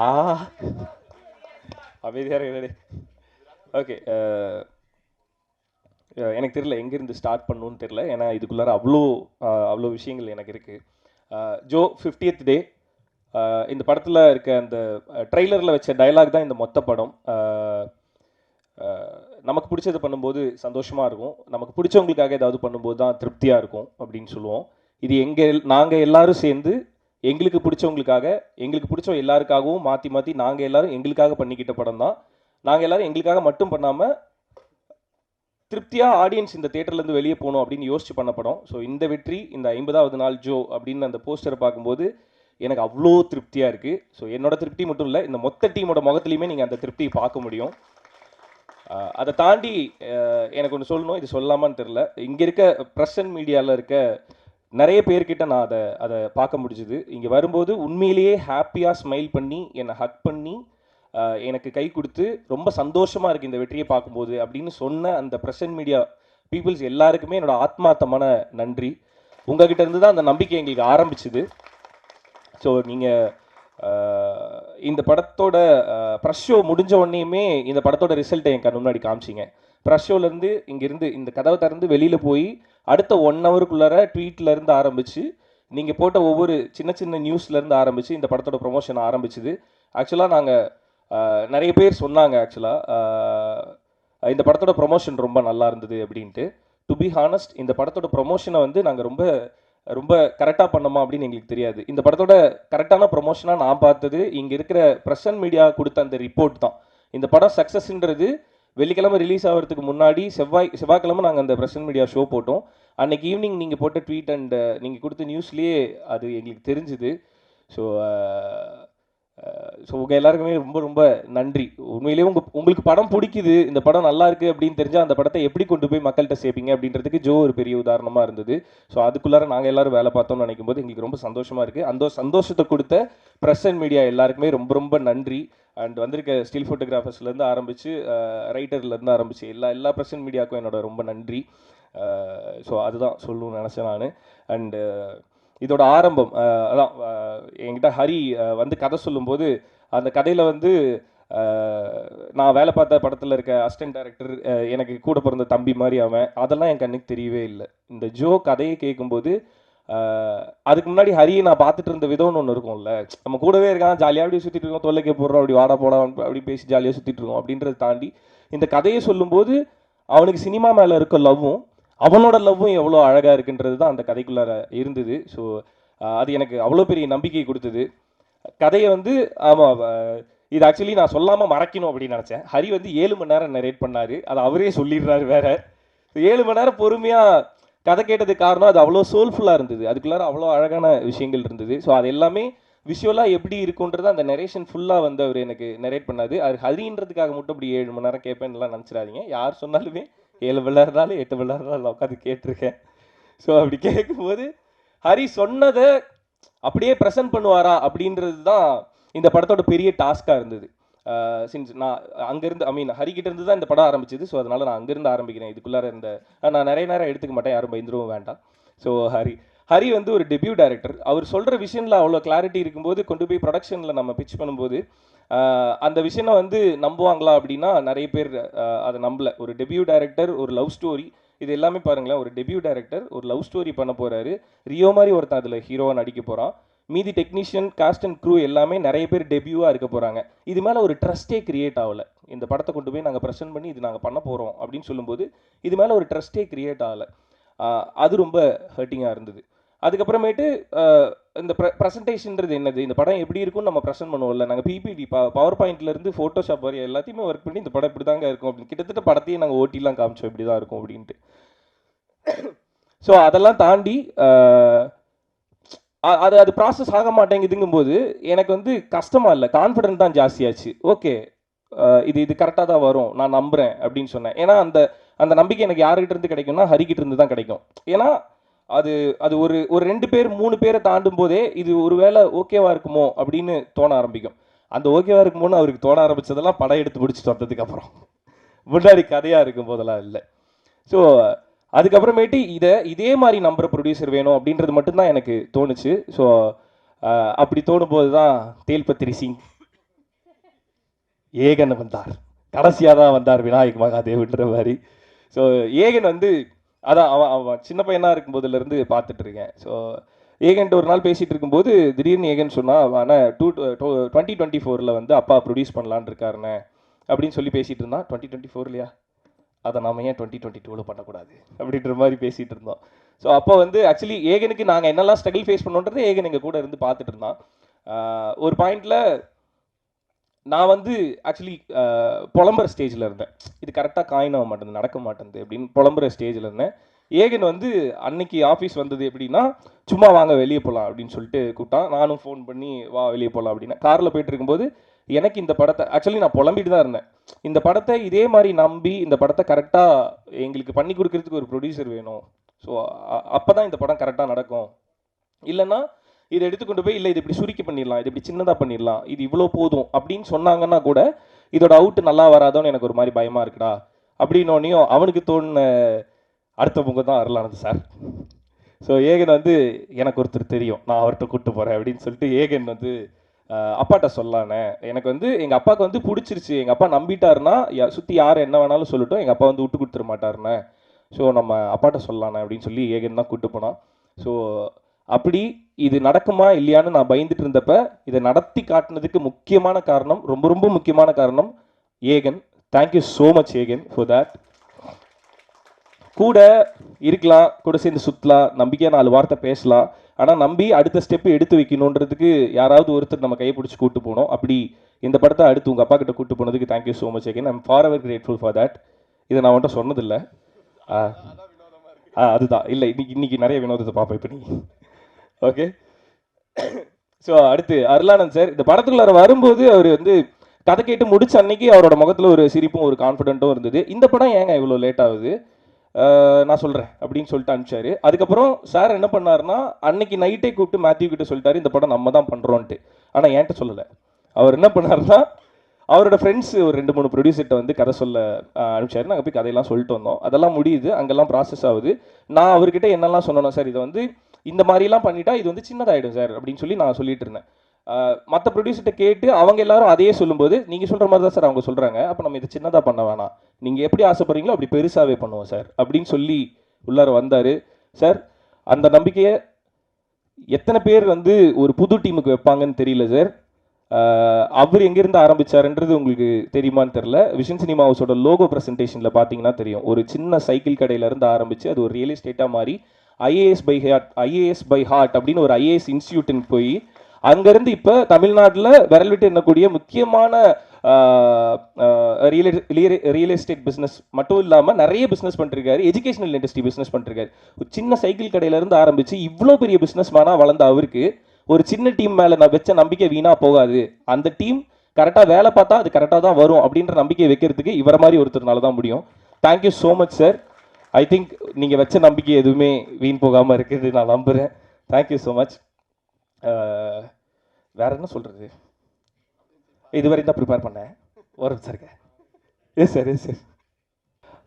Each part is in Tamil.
ஆ அமைதியாக இருடே. ஓகே, எனக்கு தெரியல எங்கேருந்து ஸ்டார்ட் பண்ணணும்னு தெரியல. ஏன்னா இதுக்குள்ளார அவ்வளோ விஷயங்கள் எனக்கு இருக்குது. ஜோ 50th டே, இந்த படத்தில் இருக்க அந்த ட்ரெய்லரில் வச்ச டயலாக் தான் இந்த மொத்த படம். நமக்கு பிடிச்சது பண்ணும்போது சந்தோஷமாக இருக்கும், நமக்கு பிடிச்சவங்களுக்காக ஏதாவது பண்ணும்போது தான் திருப்தியாக இருக்கும் அப்படின்னு சொல்லுவோம். இது நாங்கள் எல்லாரும் சேர்ந்து எங்களுக்கு பிடிச்சவங்களுக்காக, எங்களுக்கு பிடிச்ச எல்லாருக்காகவும் மாற்றி மாற்றி நாங்கள் எல்லாரும் எங்களுக்காக பண்ணிக்கிட்ட படம் தான். நாங்கள் எல்லாரும் எங்களுக்காக மட்டும் பண்ணாமல் திருப்தியாக ஆடியன்ஸ் இந்த தேட்டர்லேருந்து வெளியே போகணும் அப்படின்னு யோசிச்சு பண்ண படம். ஸோ இந்த வெற்றி, இந்த 50வது நாள் ஜோ அப்படின்னு அந்த போஸ்டரை பார்க்கும்போது எனக்கு அவ்வளோ திருப்தியாக இருக்குது. ஸோ என்னோட திருப்தி மட்டும் இல்லை, இந்த மொத்த டீமோட முகத்துலையுமே நீங்கள் அந்த திருப்தியை பார்க்க முடியும். அதை தாண்டி எனக்கு ஒன்று சொல்லணும், இது சொல்லலாமான்னு தெரில. இங்கே இருக்க ப்ரெஸ் அண்ட் மீடியாவில் இருக்க நிறைய பேர்கிட்ட நான் அதை பார்க்க முடிஞ்சுது. இங்கே வரும்போது உண்மையிலேயே ஹாப்பியாக ஸ்மைல் பண்ணி என்னை ஹக் பண்ணி எனக்கு கை கொடுத்து ரொம்ப சந்தோஷமாக இருக்குது இந்த வெற்றியை பார்க்கும்போது அப்படின்னு சொன்ன அந்த ப்ரெஸ் அண்ட் மீடியா பீப்புள்ஸ் எல்லாருக்குமே என்னோட ஆத்மார்த்தமான நன்றி. உங்ககிட்ட இருந்து தான் அந்த நம்பிக்கை எங்களுக்கு ஆரம்பிச்சுது. ஸோ நீங்கள் இந்த படத்தோட ப்ரெஸ் ஷோ முடிஞ்ச உடனேயுமே இந்த படத்தோட ரிசல்ட்டை என் கண் முன்னாடி காமிச்சிங்க. ப்ரெஸ் ஷோலேருந்து இங்கேருந்து இந்த கதவை திறந்து வெளியில் போய் அடுத்த 1 ஹவருக்குள்ளார ட்வீட்லேருந்து ஆரம்பித்து நீங்கள் போட்ட ஒவ்வொரு சின்ன சின்ன நியூஸ்லேருந்து ஆரம்பித்து இந்த படத்தோட ப்ரொமோஷன் ஆரம்பிச்சுது. ஆக்சுவலாக நாங்கள் நிறைய பேர் சொன்னாங்க ஆக்சுவலாக இந்த படத்தோட ப்ரொமோஷன் ரொம்ப நல்லா இருந்தது அப்படின்ட்டு. டு பி ஹானஸ்ட், இந்த படத்தோட ப்ரொமோஷனை வந்து நாங்கள் ரொம்ப ரொம்ப கரெக்டாக பண்ணோமா அப்படின்னு எங்களுக்கு தெரியாது. இந்த படத்தோட கரெக்டான ப்ரொமோஷனாக நான் பார்த்தது இங்கே இருக்கிற ப்ரெஸ் அண்ட் மீடியா கொடுத்த அந்த ரிப்போர்ட் தான். இந்த படம் சக்ஸஸ்ன்றது வெள்ளிக்கிழமை ரிலீஸ் ஆகிறதுக்கு முன்னாடி செவ்வாய்க்கிழமை நாங்கள் அந்த ப்ரெஸ் அண்ட் மீடியா ஷோ போட்டோம். அன்றைக்கி ஈவினிங் நீங்கள் போட்ட ட்வீட் அண்ட் நீங்கள் கொடுத்த நியூஸ்லேயே அது எங்களுக்கு தெரிஞ்சுது. ஸோ உங்கள் எல்லாருக்குமே ரொம்ப ரொம்ப நன்றி. உண்மையிலேயே உங்களுக்கு படம் பிடிக்குது, இந்த படம் நல்லா இருக்குது அப்படின்னு தெரிஞ்சால் அந்த படத்தை எப்படி கொண்டு போய் மக்கள்கிட்ட சேர்ப்பீங்க அப்படின்றதுக்கு ஜோ ஒரு பெரிய உதாரணமாக இருந்தது. ஸோ அதுக்குள்ளார நாங்கள் எல்லோரும் வேலை பார்த்தோம்னு நினைக்கும் போது எங்களுக்கு ரொம்ப சந்தோஷமாக இருக்குது. அந்த சந்தோஷத்தை கொடுத்த ப்ரெஸ் அண்ட் மீடியா எல்லாருக்குமே ரொம்ப ரொம்ப நன்றி. அண்ட் வந்திருக்க ஸ்டில் ஃபோட்டோகிராஃபர்ஸ்லேருந்து ஆரம்பித்து ரைட்டர்லேருந்து ஆரம்பித்து எல்லா ப்ரெஸ் அண்ட் மீடியாவுக்கும் என்னோட ரொம்ப நன்றி. ஸோ அதுதான் சொல்லணும்னு நினச்சேன் நான். அண்டு இதோட ஆரம்பம் அதான் என்கிட்ட ஹரி வந்து கதை சொல்லும்போது அந்த கதையில் வந்து நான் வேலை பார்த்த படத்தில் இருக்க அசிஸ்டன்ட் டைரக்டர் எனக்கு கூட பிறந்த தம்பி மாதிரி அவன், அதெல்லாம் என் கண்ணுக்கு தெரியவே இல்லை. இந்த ஜோ கதையை கேட்கும்போது அதுக்கு முன்னாடி ஹரியை நான் பார்த்துட்டு இருந்த விதம்னு ஒன்று இருக்கும்ல, நம்ம கூடவே இருக்கான், ஜாலியாக அப்படி சுற்றிட்டு இருக்கோம், தொல்லைக்கே போடுறோம், அப்படி வாடா போடா அப்படி பேசி ஜாலியாக சுற்றிட்டு இருக்கோம் அப்படின்றத தாண்டி இந்த கதையை சொல்லும்போது அவனுக்கு சினிமா மேலே இருக்க லவ்வும் அவனோட லவ்வும் எவ்வளோ அழகாக இருக்குன்றது தான் அந்த கதைக்குள்ளார இருந்தது. ஸோ அது எனக்கு அவ்வளோ பெரிய நம்பிக்கை கொடுத்தது. கதையை வந்து ஆமாம், இது ஆக்சுவலி நான் சொல்லாமல் மறைக்கணும் அப்படின்னு நினச்சேன். ஹரி வந்து 7 மணி நேரம் நரேட் பண்ணார், அதை அவரே சொல்லிடுறாரு வேற. 7 மணி நேரம் பொறுமையாக கதை கேட்டதுக்கு காரணம் அது அவ்வளோ சோல்ஃபுல்லாக இருந்தது, அதுக்குள்ளார அவ்வளோ அழகான விஷயங்கள் இருந்தது. ஸோ அது எல்லாமே விஷுவலாக எப்படி இருக்குன்றது அந்த நரேஷன் ஃபுல்லாக வந்து அவர் எனக்கு நரேட் பண்ணாது. அது ஹரின்றதுக்காக மட்டும் அப்படி 7 மணி நேரம் கேட்பேன்லாம் நினச்சிடாதீங்க. யார் சொன்னாலுமே 7 மணி நேரம்னாலும் 8 மணி நேரம் உட்காந்து கேட்டிருக்கேன். ஸோ அப்படி கேட்கும்போது ஹரி சொன்னதை அப்படியே ப்ரெசென்ட் பண்ணுவாரா அப்படின்றது தான் இந்த படத்தோட பெரிய டாஸ்காக இருந்தது. சின்ஸ் நான் அங்கேருந்து ஹரிக்கிட்ட இருந்து தான் இந்த படம் ஆரம்பிச்சது. ஸோ அதனால் நான் அங்கேருந்து ஆரம்பிக்கிறேன். இதுக்குள்ளார நான் நிறைய நேரம் எடுத்துக்க மாட்டேன், யாரும் பயந்துருவும் வேண்டாம். ஸோ ஹரி வந்து ஒரு டெபியூ டைரக்டர். அவர் சொல்கிற விஷயத்தில் அவ்வளோ கிளாரிட்டி இருக்கும்போது கொண்டு போய் ப்ரொடக்ஷனில் நம்ம பிச் பண்ணும்போது அந்த விஷயம் வந்து நம்புவாங்களா அப்படின்னா நிறைய பேர் அதை நம்பலை. ஒரு டெபியூ டைரக்டர், ஒரு லவ் ஸ்டோரி, இது எல்லாமே பாருங்களேன். ஒரு டெபியூ டைரக்டர் ஒரு லவ் ஸ்டோரி பண்ண போகிறாரு, ரியோ மாதிரி ஒருத்தன் அதில் ஹீரோவாக நடிக்க போகிறான். மீதி டெக்னீஷியன், காஸ்ட் அண்ட் க்ரூ எல்லாமே நிறைய பேர் டெபியூவாக இருக்க போகிறாங்க. இது மேலே ஒரு ட்ரஸ்ட்டே கிரியேட் ஆகலை. இந்த படத்தை கொண்டு போய் நாங்கள் ப்ரெசென்ட் பண்ணி இது நாங்கள் பண்ண போகிறோம் அப்படின்னு சொல்லும்போது இது மேலே ஒரு ட்ரஸ்ட்டே கிரியேட் ஆகலை. அது ரொம்ப ஹர்ட்டிங்காக இருந்தது. அதுக்கப்புறமேட்டு இந்த ப்ரெசன்டேஷன்றது என்னது, இந்த படம் எப்படி இருக்கும்னு நம்ம ப்ரெசென்ட் பண்ணுவோம்ல, நாங்கள் பிபிடி பவர் பாயிண்ட்லேருந்து ஃபோட்டோஷாப் வரையும் எல்லாத்தையுமே ஒர்க் பண்ணி இந்த படம் இப்படி தாங்க இருக்கும் அப்படின்னு கிட்டத்தட்ட படத்தையும் நாங்கள் ஓட்டிலாம் காமிச்சோம் இப்படி தான் இருக்கும் அப்படின்ட்டு. ஸோ அதெல்லாம் தாண்டி அது ப்ராசஸ் ஆக மாட்டேங்குதுங்கும்போது எனக்கு வந்து கஷ்டமாக இல்லை, கான்ஃபிடென்ட் தான் ஜாஸ்தியாச்சு. ஓகே, இது கரெக்டாக தான் வரும், நான் நம்புகிறேன் அப்படின்னு சொன்னேன். ஏன்னா அந்த நம்பிக்கை எனக்கு யாருக்கிட்ட இருந்து கிடைக்கும்னா ஹரிக்கிட்ட இருந்து தான் கிடைக்கும். ஏன்னா அது ஒரு 2 பேர் 3 பேரை தாண்டும் போதே இது ஒரு வேளை ஓகேவா இருக்குமோ அப்படின்னு தோண ஆரம்பிக்கும். அந்த ஓகேவா இருக்குமோன்னு அவருக்கு தோண ஆரம்பிச்சதெல்லாம் படம் எடுத்து முடிச்சுட்டு வந்ததுக்கு அப்புறம், முன்னாடி கதையாக இருக்கும் போதெல்லாம் இல்லை. ஸோ அதுக்கப்புறமேட்டு இதே மாதிரி நம்புற ப்ரொடியூசர் வேணும் அப்படின்றது மட்டும்தான் எனக்கு தோணுச்சு. ஸோ அப்படி தோணும்போது தான் தேல்பத்திரி சிங் ஏகன் வந்தார், கடைசியாக தான் வந்தார் விநாயக் மகாதேவ்ன்ற மாதிரி. ஸோ ஏகன் வந்து அதான் அவன் சின்ன பையனாக இருக்கும்போதுலேருந்து பார்த்துட்டு இருக்கேன். ஸோ ஏகன்ட்டு ஒரு நாள் பேசிகிட்டு இருக்கும்போது திடீர்னு ஏகன் சொன்னால், ஆனால் 2024 வந்து அப்பா ப்ரொடியூஸ் பண்ணலான்னு இருக்காருண்ணே அப்படின்னு சொல்லி பேசிகிட்டு இருந்தான். 2024 அதை நாம ஏன் 2022 பண்ணக்கூடாது அப்படின்ற மாதிரி பேசிகிட்டு இருந்தோம். ஸோ அப்போ வந்து ஆக்சுவலி ஏகனுக்கு நாங்கள் என்னெல்லாம் ஸ்ட்ரகிள் ஃபேஸ் பண்ணோன்றது ஏகன் எங்கள் கூட இருந்து பார்த்துட்டு இருந்தான். ஒரு பாயிண்டில் நான் வந்து ஆக்சுவலி புலம்புற ஸ்டேஜில் இருந்தேன். இது கரெக்டாக காயின் ஆக மாட்டேங்குது, நடக்க மாட்டேங்குது அப்படின்னு புலம்புற ஸ்டேஜில் இருந்தேன். ஏகன் வந்து அன்னைக்கு ஆஃபீஸ் வந்தது எப்படின்னா, சும்மா வாங்க வெளியே போகலாம் அப்படின்னு சொல்லிட்டு கூப்பிட்டான். நானும் ஃபோன் பண்ணி வா வெளியே போகலாம் அப்படின்னா, காரில் போயிட்டு இருக்கும்போது எனக்கு இந்த படத்தை ஆக்சுவலி நான் புலம்பிட்டு தான் இருந்தேன். இந்த படத்தை இதே மாதிரி நம்பி இந்த படத்தை கரெக்டாக எங்களுக்கு பண்ணி கொடுக்கறதுக்கு ஒரு ப்ரொடியூசர் வேணும். ஸோ அப்போ தான் இந்த படம் கரெக்டாக நடக்கும். இல்லைன்னா இதை எடுத்துக்கொண்டு போய் இல்லை இது இப்படி சுருக்கி பண்ணிடலாம், இது இப்படி சின்னதாக பண்ணிடலாம், இது இவ்வளோ போதும் அப்படின்னு சொன்னாங்கன்னா கூட இதோட அவுட் நல்லா வராதோன்னு எனக்கு ஒரு மாதிரி பயமாக இருக்குடா அப்படின்னோடனையும் அவனுக்கு தோணுன அடுத்த முகம் தான் அருளானது சார். ஸோ ஏகன் வந்து எனக்கு ஒருத்தர் தெரியும், நான் அவர்கிட்ட கூப்பிட்டு போகிறேன் அப்படின்னு சொல்லிட்டு ஏகன் வந்து அப்பாட்ட சொல்லானே, எனக்கு வந்து எங்கள் அப்பாவுக்கு வந்து பிடிச்சிருச்சு, எங்கள் அப்பா நம்பிட்டாருன்னா சுற்றி யார் என்ன வேணாலும் சொல்லட்டும், எங்கள் அப்பா வந்து விட்டு கொடுத்துட மாட்டாருண்ணே, ஸோ நம்ம அப்பாட்ட சொல்லலானே அப்படின்னு சொல்லி ஏகன் தான் கூப்பிட்டு போனான். ஸோ அப்படி இது நடக்குமா இல்லையான்னு நான் பயந்துட்டு இருந்தப்ப இதை நடத்தி காட்டினதுக்கு முக்கியமான காரணம், ரொம்ப ரொம்ப முக்கியமான காரணம் Aegan. Thank you so much Aegan for that. கூட இருக்கலாம், கூட சேர்ந்து சுற்றலாம், நம்பிக்கையாக 4 வார்த்தை பேசலாம், ஆனால் நம்பி அடுத்த ஸ்டெப்பு எடுத்து வைக்கணுன்றதுக்கு யாராவது ஒருத்தர் நம்ம கையை பிடிச்சி கூட்டு போகணும். அப்படி இந்த படத்தை அடுத்து உங்கள் அப்பா கிட்ட கூட்டு போனதுக்கு thank you so much again. I'm for ever grateful for that. இதை நான் வந்துட்டு சொன்னதில்லை. அதுதான் இல்லை, இன்னைக்கு நிறைய வினோதத்தை பார்ப்பேன் இப்போ நீ. ஓகே. ஸோ அடுத்து அருளானந்த் சார் இந்த படத்துக்குள்ளார வரும்போது அவர் வந்து கதை கேட்டு முடிச்ச அன்னைக்கு அவரோட முகத்தில் ஒரு சிரிப்பும் ஒரு கான்ஃபிடென்ட்டும் இருந்தது. இந்த படம் ஏங்க இவ்வளோ லேட் ஆகுது, நான் சொல்கிறேன் அப்படின்னு சொல்லிட்டு அனுப்பிச்சாரு. அதுக்கப்புறம் சார் என்ன பண்ணாருன்னா, அன்னைக்கு நைட்டே கூப்பிட்டு மேத்யூ கிட்ட சொல்லிட்டாரு இந்த படம் நம்ம தான் பண்ணுறோன்ட்டு. ஆனால் என்கிட்ட சொல்லலை. அவர் என்ன பண்ணாருன்னா, அவரோட ஃப்ரெண்ட்ஸ் ஒரு 2-3 ப்ரொடியூசர்கிட்ட வந்து கதை சொல்ல அனுப்பிச்சாரு. நாங்கள் போய் கதையெல்லாம் சொல்லிட்டு வந்தோம். அதெல்லாம் முடியுது, அங்கெல்லாம் ப்ராசஸ் ஆகுது. நான் அவர்கிட்ட என்னெல்லாம் சொன்னோம், சார் இதை வந்து இந்த மாதிரிலாம் பண்ணிட்டா இது வந்து சின்னதாகிடும் சார் அப்படின்னு சொல்லி நான் சொல்லிட்டு இருந்தேன். மற்ற ப்ரொடியூசர்கிட்ட கேட்டு அவங்க எல்லாரும் அதையே சொல்லும்போது, நீங்கள் சொல்கிற மாதிரி தான் சார் அவங்க சொல்கிறாங்க, அப்போ நம்ம இதை சின்னதாக பண்ண வேணாம், நீங்கள் எப்படி ஆசைப்படுறீங்களோ அப்படி பெருசாகவே பண்ணுவோம் சார் அப்படின்னு சொல்லி உள்ளார வந்தார். சார் அந்த நம்பிக்கையை எத்தனை பேர் வந்து ஒரு புது டீமுக்கு வைப்பாங்கன்னு தெரியல சார். அவர் எங்கேருந்து ஆரம்பித்தாருன்றது உங்களுக்கு தெரியுமான்னு தெரில. விஷன் சினிமா ஹவுஸோட லோகோ ப்ரெசன்டேஷனில் பார்த்தீங்கன்னா தெரியும், ஒரு சின்ன சைக்கிள் கடையிலேருந்து ஆரம்பித்து அது ஒரு ரியல் எஸ்டேட்டாக மாறி ஐஏஎஸ் பை ஹார்ட் அப்படின்னு ஒரு ஐஏஎஸ் இன்ஸ்டியூட்டுன்னு போய் அங்கேருந்து இப்போ தமிழ்நாட்டில் விரல் விட்டு எண்ணக்கூடிய முக்கியமான ரியல் எஸ்டேட் பிஸ்னஸ் மட்டும் இல்லாமல் நிறைய பிஸ்னஸ் பண்ணிருக்காரு, எஜுகேஷனல் இண்டஸ்ட்ரி பிஸ்னஸ் பண்ணிருக்காரு. ஒரு சின்ன சைக்கிள் கடையிலேருந்து ஆரம்பித்து இவ்வளோ பெரிய பிஸ்னஸ் மேனாக வளர்ந்த அவருக்கு ஒரு சின்ன டீம் மேலே நான் வச்ச நம்பிக்கை வீணாக போகாது, அந்த டீம் கரெக்டாக வேலை பார்த்தா அது கரெக்டாக தான் வரும் அப்படின்ற நம்பிக்கையை வைக்கிறதுக்கு இவரை மாதிரி ஒருத்தர்னால தான் முடியும். Thank you so much sir. I think நீங்கள் வச்ச நம்பிக்கை எதுவுமே வீண் போகாமல் இருக்குது நான் நம்புகிறேன். Thank you so much. வேற என்ன சொல்கிறது, இதுவரை தான் ப்ரிப்பேர் பண்ணேன். ஒரு sir yes sir yes sir.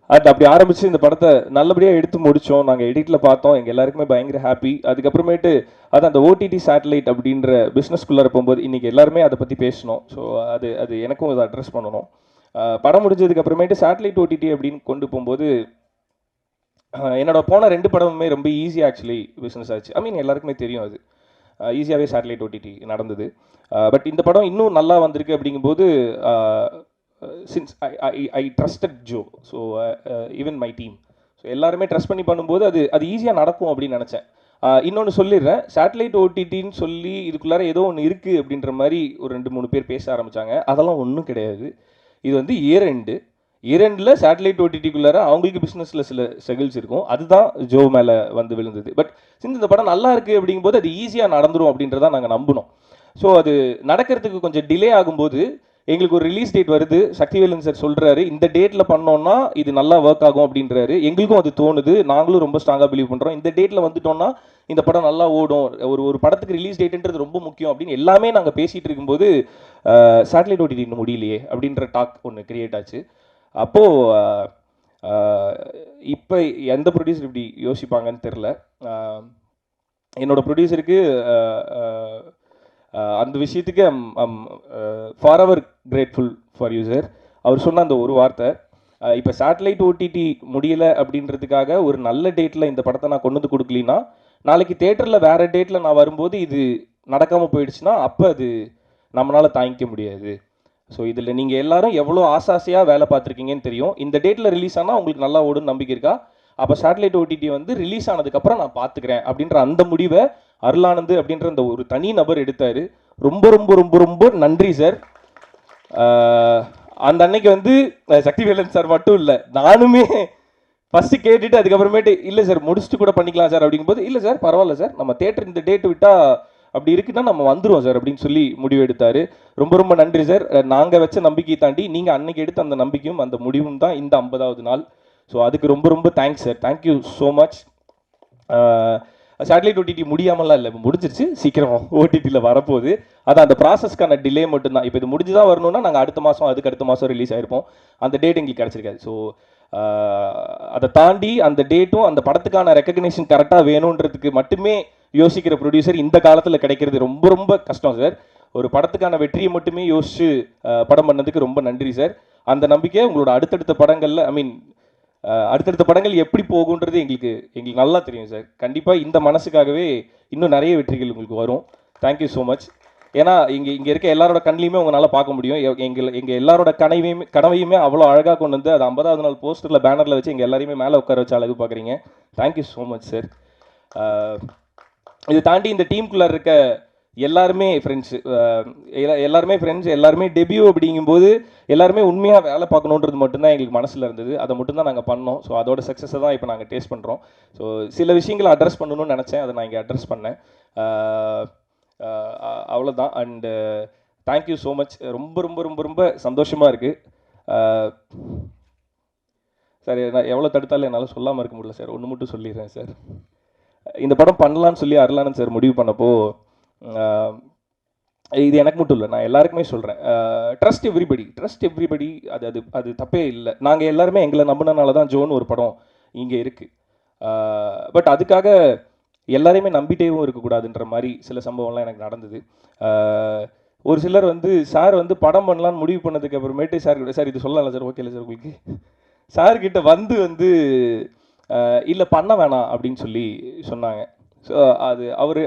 அது அப்படி ஆரம்பித்து இந்த படத்தை நல்லபடியாக எடுத்து முடித்தோம். நாங்கள் எடிட்டில் பார்த்தோம், எங்கள் எல்லாருக்குமே பயங்கர ஹாப்பி. அதுக்கப்புறமேட்டு அது அந்த ஓடிடி சேட்டலைட் அப்படின்ற பிஸ்னஸ்குள்ளார போகும்போது இன்றைக்கி எல்லாருமே அதை பற்றி பேசணும். ஸோ அது எனக்கும் அதை அட்ரஸ் பண்ணணும். படம் முடிஞ்சதுக்கு அப்புறமேட்டு சேட்டலைட் ஓடிடி அப்படின்னு கொண்டு போகும்போது என்னோட போன 2 படமுமே ரொம்ப ஈஸியாக ஆக்சுவலி பிஸ்னஸ் ஆச்சு. ஐ மீன் எல்லாருக்குமே தெரியும், அது ஈஸியாகவே சேட்டலைட் ஓடிடி நடந்தது. பட் இந்த படம் இன்னும் நல்லா வந்திருக்கு அப்படிங்கும்போது since I trusted Joe, so even my team, so எல்லாருமே ட்ரஸ்ட் பண்ணி பண்ணும்போது அது ஈஸியாக நடக்கும் அப்படின்னு நினச்சேன். இன்னொன்று சொல்லிடுறேன், சேட்டலைட் ஓடிடின்னு சொல்லி இதுக்குள்ளார ஏதோ ஒன்று இருக்குது அப்படின்ற மாதிரி ஒரு 2-3 பேர் பேச ஆரம்பித்தாங்க. அதெல்லாம் ஒன்றும் கிடையாது. இது வந்து இரண்டில் சேட்டலைட் ஓடிடிக்குள்ளார அவங்களுக்கு பிஸ்னஸில் சில ஸ்ட்ரகிள்ஸ் இருக்கும், அதுதான் ஜோ மேலே வந்து விழுந்தது. பட் சின்ஸ் இந்த படம் நல்லா இருக்குது அப்படிங்கும்போது அது ஈஸியாக நடந்துடும் அப்படின்றதான் நாங்கள் நம்பினோம். ஸோ அது நடக்கிறதுக்கு கொஞ்சம் டிலே ஆகும்போது எங்களுக்கு ஒரு ரிலீஸ் டேட் வருது, சக்திவேலன் சார் சொல்கிறாரு இந்த டேட்டில் பண்ணோன்னா இது நல்லா ஒர்க் ஆகும் அப்படின்றாரு. எங்களுக்கும் அது தோணுது, நாங்களும் ரொம்ப ஸ்ட்ராங்காக பிலீவ் பண்ணுறோம். இந்த டேட்டில் வந்துட்டோம்னா இந்த படம் நல்லா ஓடும், ஒரு படத்துக்கு ரிலீஸ் டேட்டுன்றது ரொம்ப முக்கியம் அப்படின்னு எல்லாமே நாங்கள் பேசிகிட்டு இருக்கும்போது சேட்டலைட் ஓடிடி இன்னும் முடியலையே அப்படின்ற டாக் ஒன்று கிரியேட் ஆச்சு. அப்போது இப்போ எந்த ப்ரொடியூசர் இப்படி யோசிப்பாங்கன்னு தெரில. என்னோட ப்ரொடியூசருக்கு அந்த விஷயத்துக்கு forever grateful for you sir. அவர் சொன்ன அந்த ஒரு வார்த்தை, இப்போ சேட்டலைட் ஓடிடி முடியலை அப்படின்றதுக்காக ஒரு நல்ல டேட்டில் இந்த படத்தை நான் கொண்டு வந்து கொடுக்கலின்னா, நாளைக்கு தேட்டரில் வேறு டேட்டில் நான் வரும்போது இது நடக்காமல் போயிடுச்சுன்னா அப்போ அது நம்மளால் தாங்கிக்க முடியாது. ஸோ இதில் நீங்கள் எல்லாரும் எவ்வளோ ஆசாசியாக வேலை பார்த்துருக்கீங்கன்னு தெரியும். இந்த டேட்டில் ரிலீஸ் ஆனால் உங்களுக்கு நல்லா ஓடுன்னு நம்பிக்கை இருக்கா? அப்போ சேட்டலைட் ஓடிடி வந்து ரிலீஸ் ஆனதுக்கப்புறம் நான் பார்த்துக்கிறேன் அப்படின்ற அந்த முடிவை அருளானந்து அப்படின்ற அந்த ஒரு தனி நபர் எடுத்தார். ரொம்ப ரொம்ப ரொம்ப ரொம்ப நன்றி சார். அந்த அன்னைக்கு வந்து சக்திவேலன் சார் மட்டும் இல்லை, நானுமே ஃபஸ்ட்டு கேட்டுட்டு அதுக்கப்புறமேட்டு இல்லை சார் முடிச்சுட்டு கூட பண்ணிக்கலாம் சார் அப்படிங்கும்போது, இல்லை சார் பரவாயில்ல சார், நம்ம தேட்டர் இந்த டேட்டு விட்டால் அப்படி இருக்குன்னா நம்ம வந்துடுவோம் சார் அப்படின்னு சொல்லி முடிவு எடுத்தார். ரொம்ப ரொம்ப நன்றி சார். நாங்கள் வச்ச நம்பிக்கையை தாண்டி நீங்கள் அன்னைக்கு எடுத்த அந்த நம்பிக்கையும் அந்த முடிவும் தான் இந்த 50வது நாள். ஸோ அதுக்கு ரொம்ப ரொம்ப thanks sir. Thank you so much. Satellite OTT முடியாமலாம் இல்லை, இப்போ முடிஞ்சிருச்சு, சீக்கிரம் ஓடிடியில் வரப்போகுது. அது அந்த ப்ராசஸ்க்கான டிலே மட்டும்தான். இப்போ இது முடிஞ்சு தான் வரணும்னா நாங்கள் அடுத்த மாதம் அதுக்கு அடுத்த மாதம் ரிலீஸ் ஆகிருப்போம். அந்த டேட் எங்களுக்கு கிடச்சிருக்காது. ஸோ அதை தாண்டி அந்த டேட்டும் அந்த படத்துக்கான ரெக்கக்னேஷன் கரெக்டாக வேணுன்றதுக்கு மட்டுமே யோசிக்கிற ப்ரொடியூசர் இந்த காலத்தில் கிடைக்கிறது ரொம்ப ரொம்ப கஷ்டம் சார். ஒரு படத்துக்கான வெற்றியை மட்டுமே யோசிச்சு படம் பண்ணதுக்கு ரொம்ப நன்றி சார். அந்த நம்பிக்கை உங்களோட அடுத்தடுத்த படங்களில், அடுத்தடுத்த படங்கள் எப்படி போகுன்றது எங்களுக்கு நல்லா தெரியும் சார். கண்டிப்பாக இந்த மனசுக்காகவே இன்னும் நிறைய வெற்றிகள் உங்களுக்கு வரும். Thank you so much. ஏன்னா இங்கே இருக்க எல்லாரோட கண்ணிலையுமே உங்களால் பார்க்க முடியும். எங்கள் எல்லாரோட கனவையுமே அவ்வளோ அழகாக கொண்டு வந்து அது 50வது நாள் போஸ்டரில் பேனரில் வச்சு எங்கள் எல்லாரையுமே மேலே உட்கார வச்சு அழகு பார்க்குறீங்க. Thank you so much sir. இது தாண்டி இந்த டீமுக்குள்ளே இருக்க எல்லாருமே ஃப்ரெண்ட்ஸு, எல்லாருமே டெபியூ அப்படிங்கும்போது எல்லாருமே உண்மையாக வேலை பார்க்கணுன்றது மட்டும்தான் எங்களுக்கு மனசில் இருந்தது. அதை மட்டும்தான் நாங்கள் பண்ணோம். ஸோ அதோட சக்ஸஸை தான் இப்போ நாங்கள் டேஸ்ட் பண்ணுறோம். ஸோ சில விஷயங்களை அட்ரஸ் பண்ணணும்னு நினச்சேன், அதை நான் இங்கே அட்ரஸ் பண்ணேன். அவ்வளோதான். And thank you so much. ரொம்ப ரொம்ப ரொம்ப ரொம்ப சந்தோஷமாக இருக்குது சார். நான் எவ்வளோ தடுத்தாலும் என்னால் சொல்லாமல் இருக்க முடியல சார். ஒன்று மட்டும் சொல்லிடுறேன் சார். இந்த படம் பண்ணலான்னு சொல்லி அருளானந்த் சார் முடிவு பண்ணப்போ, இது எனக்கு மட்டும் இல்லை, நான் எல்லாருக்குமே சொல்கிறேன், ட்ரஸ்ட் எவ்ரிபடி. அது தப்பே இல்லை. நாங்கள் எல்லாருமே எங்களை நம்பினனால தான் ஜோன் ஒரு படம் இங்கே இருக்குது. பட் அதுக்காக எல்லாரையுமே நம்பிட்டேவும் இருக்கக்கூடாதுன்ற மாதிரி சில சம்பவம்லாம் எனக்கு நடந்தது. ஒரு சிலர் வந்து சார் வந்து படம் பண்ணலான்னு முடிவு பண்ணதுக்கு அப்புறமேட்டு சார் இது சொல்லலாம் சார், ஓகே இல்லை சார் உங்களுக்கு, சார்கிட்ட வந்து இல்லை பண்ண வேணாம் அப்படின்னு சொல்லி சொன்னாங்க. ஸோ அது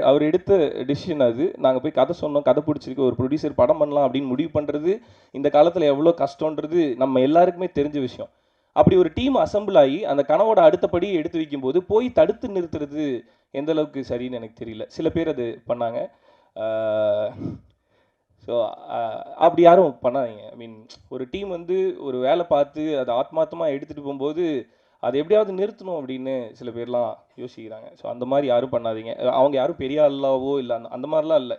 அவர் எடுத்த டிசிஷன். அது நாங்கள் போய் கதை சொன்னோம், கதை பிடிச்சிருக்கு, ஒரு ப்ரொடியூசர் படம் பண்ணலாம் அப்படின்னு முடிவு பண்ணுறது இந்த காலத்தில் எவ்வளோ கஷ்டன்றது நம்ம எல்லாருக்குமே தெரிஞ்ச விஷயம். அப்படி ஒரு டீம் அசம்பிள் ஆகி அந்த கனவோட அடுத்தபடி எடுத்து வைக்கும்போது போய் தடுத்து நிறுத்துறது எந்த அளவுக்கு சரின்னு எனக்கு தெரியல. சில பேர் அது பண்ணாங்க. ஸோ அப்படி யாரும் பண்ணாதீங்க. ஒரு டீம் வந்து ஒரு வேலை பார்த்து அதை ஆத்மார்த்தமாக எடுத்துகிட்டு போகும்போது அதை எப்படியாவது நிறுத்தணும் அப்படின்னு சில பேர்லாம் யோசிக்கிறாங்க. ஸோ அந்த மாதிரி யாரும் பண்ணாதீங்க. அவங்க யாரும் பெரிய ஆளாவோ இல்லை அந்த மாதிரிலாம் இல்லை.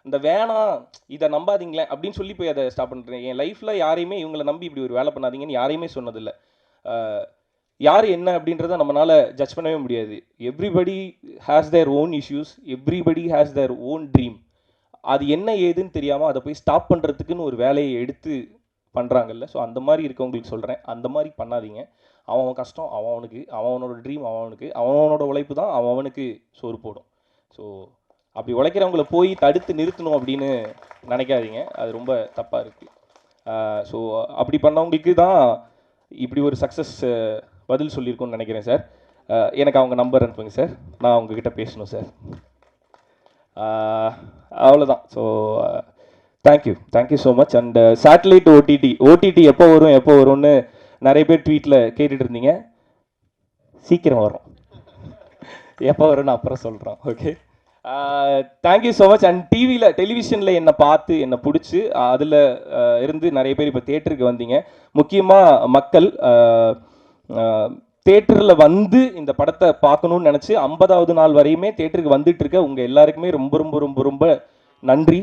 இந்த வேணாம் இதை நம்பாதீங்களேன் அப்படின்னு சொல்லி போய் அதை ஸ்டாப் பண்ணுறேன். என் லைஃப்பில் யாரையுமே இவங்களை நம்பி இப்படி ஒரு வேலை பண்ணாதீங்கன்னு யாரையுமே சொன்னதில்லை. யார் என்ன அப்படின்றத நம்மளால் ஜட்ஜ் பண்ணவே முடியாது. Everybody has their own issues, everybody has their own dream. அது என்ன ஏதுன்னு தெரியாமல் அதை போய் ஸ்டாப் பண்ணுறதுக்குன்னு ஒரு வேலையை எடுத்து பண்ணுறாங்கல்ல. ஸோ அந்த மாதிரி இருக்கவங்களுக்கு சொல்கிறேன், அந்த மாதிரி பண்ணாதீங்க. அவன் கஷ்டம் அவனுக்கு, அவனோட ட்ரீம் அவனுக்கு, அவனோட உழைப்பு தான் அவனுக்கு சோறு போடும். ஸோ அப்படி உழைக்கிறவங்கள போய் தடுத்து நிறுத்தணும் அப்படின்னு நினைக்காதீங்க. அது ரொம்ப தப்பாக இருக்குது. ஸோ அப்படி பண்ணவங்களுக்கு தான் இப்படி ஒரு சக்ஸஸ் பதில் சொல்லியிருக்கோன்னு நினைக்கிறேன் சார். எனக்கு அவங்க நம்பர் அனுப்புங்க சார், நான் அவங்கக்கிட்ட பேசணும் சார். அவ்வளோதான். So thank you so much. And satellite OTT எப்போ வரும்னு நிறைய பேர் ட்வீட்டில் கேட்டுட்டு இருந்தீங்க. சீக்கிரம் வரும். எப்போ வரும்னு அப்புறம் சொல்கிறோம். Okay, thank you so much. And டெலிவிஷனில் என்னை பார்த்து என்னை பிடிச்சி அதில் இருந்து நிறைய பேர் இப்போ தேட்டருக்கு வந்தீங்க. முக்கியமாக மக்கள் தேட்டரில் வந்து இந்த படத்தை பார்க்கணுன்னு நினச்சி 50வது நாள் வரையுமே தேட்டருக்கு வந்துட்டு இருக்க உங்கள் எல்லாருக்குமே ரொம்ப ரொம்ப ரொம்ப ரொம்ப நன்றி.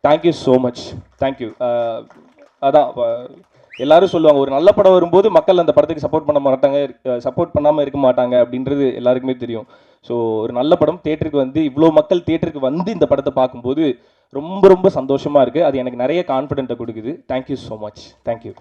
Thank you so much. தேங்க்யூ. அதான் எல்லாரும் சொல்லுவாங்க, ஒரு நல்ல படம் வரும்போது மக்கள் அந்த படத்துக்கு சப்போர்ட் பண்ணாமல் இருக்க மாட்டாங்க அப்படின்றது எல்லாருக்குமே தெரியும். ஸோ ஒரு நல்ல படம் தேட்டருக்கு வந்து இவ்வளோ மக்கள் தேட்டருக்கு வந்து இந்த படத்தை பார்க்கும்போது ரொம்ப ரொம்ப சந்தோஷமாக இருக்குது. அது எனக்கு நிறைய கான்ஃபிடென்ட்டை கொடுக்குது. Thank you so much. தேங்க்யூ.